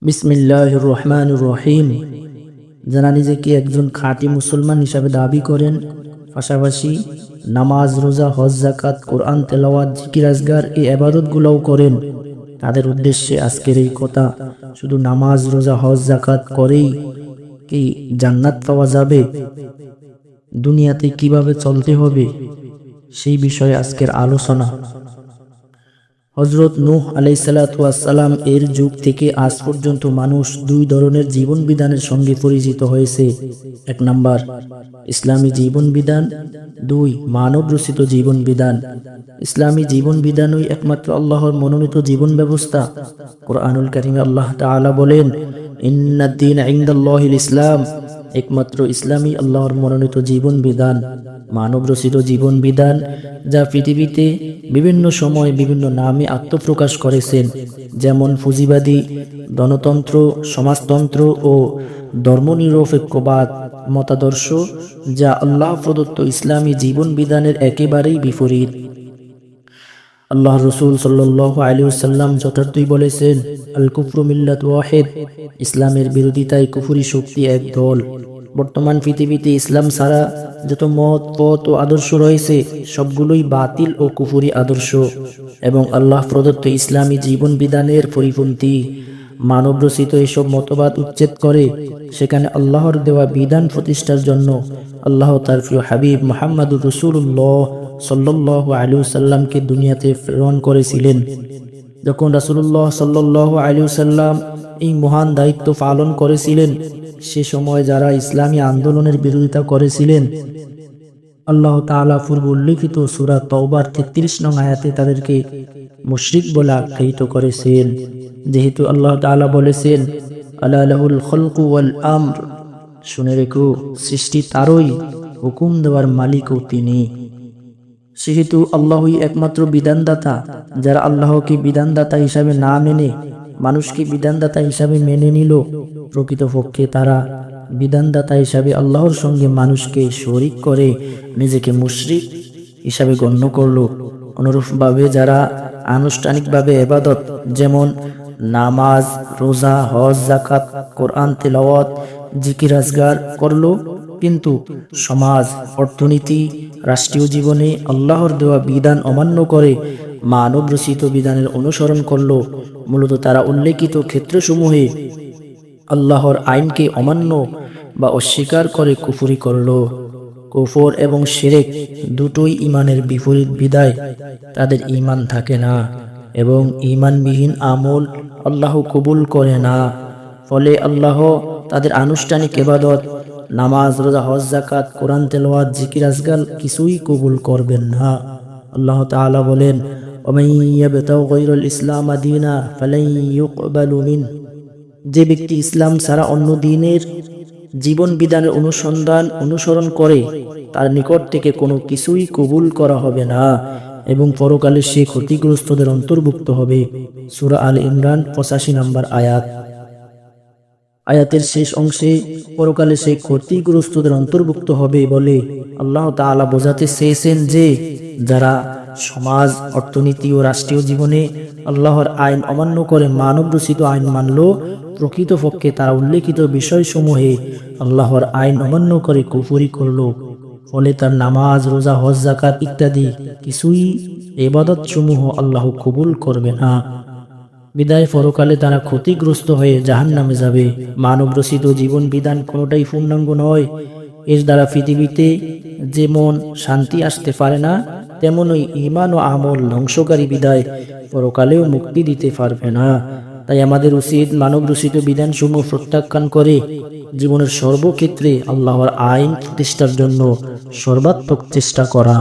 বিসমিল্লাহির রহমানির রহিম। যারা নিজেকে একজন খাঁটি মুসলমান হিসাবে দাবি করেন, পাশাপাশি নামাজ, রোজা, হজ, যাকাত, কোরআন তেলাওয়াত, জিকির আজগার এই ইবাদতগুলোও করেন, তাদের উদ্দেশ্যে আজকের এই কথা। শুধু নামাজ, রোজা, হজ, যাকাত করেই কি জান্নাত পাওয়া যাবে? দুনিয়াতে কিভাবে চলতে হবে সেই বিষয়ে আজকের আলোচনা। হযরত নূহ আলাইহিসসালাতু ওয়াসসালাম এর যুগ থেকে আজ পর্যন্ত মানুষ দুই ধরনের জীবন বিধানের সঙ্গে পরিচিত হয়েছে। এক নাম্বার ইসলামী জীবন বিধান, দুই মানব রচিত জীবন বিধান। ইসলামী জীবন বিধানই একমাত্র আল্লাহর মনোনীত জীবন ব্যবস্থা। কোরআনুল কারীমে আল্লাহ তাআলা বলেন, ইন্নাদ দীন ইনদাল্লাহিল ইসলাম, একমাত্র ইসলামই আল্লাহর মনোনীত জীবন বিধান, মানব রচিত জীবন বিধান, যা পৃথিবীতে বিভিন্ন সময় বিভিন্ন নামে আত্মপ্রকাশ করেছেন, যেমন পুঁজিবাদী, গণতন্ত্র, সমাজতন্ত্র ও ধর্মনিরপেক্ষবাদ মতাদর্শ, যা আল্লাহ প্রদত্ত ইসলামী জীবন বিধানের একেবারেই বিপরীত। আল্লাহ রাসূল সাল্লাল্লাহু আলাইহি ওয়াসাল্লাম যথার্থই বলেছেন, আল কুফরু মিল্লাতুন ওয়াহিদ, ইসলামের বিরোধিতায় কুফরি শক্তি এক দল। বর্তমান পৃথিবীতে ইসলাম ছাড়া যত মত, পথ ও আদর্শ রয়েছে সবগুলোই বাতিল ও কুফরি আদর্শ এবং আল্লাহ প্রদত্ত ইসলামী জীবন বিধানের পরিপন্থী। মানব রচিত এসব মতবাদ উচ্ছেদ করে সেখানে আল্লাহর দেওয়া বিধান প্রতিষ্ঠার জন্য আল্লাহ তার প্রিয় হাবিব মুহাম্মদুর রাসূলুল্লাহ সাল্লাল্লাহু আলাইহি ওয়াসাল্লামকে দুনিয়াতে প্রেরণ করেছিলেন। যখন রাসূলুল্লাহ সাল্লাল্লাহু আলাইহি ওয়াসাল্লাম এই মহান দায়িত্ব পালন করেছিলেন, সে সময় যারা ইসলামী আন্দোলনের বিরোধিতা করেছিলেন, আল্লাহ তাআলা পূর্ব উল্লিখিত সূরা তাওবার ৩৩ নং আয়াতে তাদেরকে মুশরিক বলে আখ্যায়িত করেছেন। যেহেতু আল্লাহ তাআলা বলেছেন, আলা লাহুল খালকু ওয়াল আমর, শুনে রেখো সৃষ্টি তারই, হুকুম দেওয়ার মালিকও তিনি। সেহেতু আল্লাহই একমাত্র বিধানদাতা। যারা আল্লাহকে বিধানদাতা হিসাবে না মেনে মানুষকে বিধানদাতা হিসাবে মেনে নিল, প্রকৃতপক্ষে তারা বিধানদাতা হিসাবে আল্লাহর সঙ্গে মানুষকে শরীক করে নিজেকে মুশরিক হিসাবে গণ্য করল। অনুরূপভাবে যারা আনুষ্ঠানিকভাবে ইবাদত যেমন নামাজ, রোজা, হজ, যাকাত, কোরআন তেলাওয়াত, জিকির আজগার করলো, কিন্তু সমাজ, অর্থনীতি, রাষ্ট্রীয় জীবনে আল্লাহর দেওয়া বিধান অমান্য করে মানব রচিত বিধানের অনুসরণ করলো, মূলত তারা উল্লেখিত ক্ষেত্রসমূহে আল্লাহর আইনকে অমান্য বা অস্বীকার করে কুফরি করল। কুফর এবং শিরক দুটোই ঈমানের বিপরীত বিধায় তাদের ঈমান থাকে না এবং ঈমানবিহীন আমল আল্লাহ কবুল করে না। ফলে আল্লাহ তাদের আনুষ্ঠানিক ইবাদত নামাজ, রোজা, হজ, যাকাত, কোরআন তেলাওয়াত, জিকির আজগার কিছুই কবুল করবেন না। আল্লাহ তাআলা বলেন, ওয়ামান ইয়াবতাগি গায়রাল ইসলাম দীনা ফালান ইউকবালু মিনহু, যে ব্যক্তি ইসলাম ছাড়া অন্য দ্বীনের জীবন বিধানের অনুসরণ করে তার নিকট থেকে কোনো কিছুই কবুল করা হবে না এবং পরকালে সে ক্ষতিগ্রস্তদের অন্তর্ভুক্ত হবে। সূরা আল ইমরান 85 নম্বর আয়াত। আয়াতের শেষ অংশে পরকালে সে ক্ষতিগ্রস্তদের অন্তর্ভুক্ত হবে বলে আল্লাহ তাআলা বোঝাতে চেয়েছেন যে যারা সমাজ, অর্থনীতি ও রাষ্ট্রীয় জীবনে আল্লাহর আইন অমান্য করে মানব রচিত আইন মানল, প্রকৃতপক্ষে তারা উল্লেখিত বিষয়সমূহে আল্লাহর আইন অমান্য করে কুফরি করল। ফলে তার নামাজ, রোজা, হজ, যাকাত ইত্যাদি কিছুই ইবাদত সমূহ আল্লাহ কবুল করবে না। বিদায় পরকালে তারা ক্ষতিগ্রস্ত হয়ে জাহান্নামে যাবে। মানব রচিত জীবন বিধান কোনোটাই পূর্ণাঙ্গ নয়। এর দ্বারা পৃথিবীতে যেমন শান্তি আসতে পারে না, তেমনই ঈমান ও আমল ধ্বংসকারী বিদায় পরকালেও মুক্তি দিতে পারবে না। তাই আমাদের উচিত মানব রচিত বিধানসমূহ প্রত্যাখ্যান করে জীবনের সর্বক্ষেত্রে আল্লাহর আইন প্রতিষ্ঠার জন্য সর্বাত্মক চেষ্টা করা।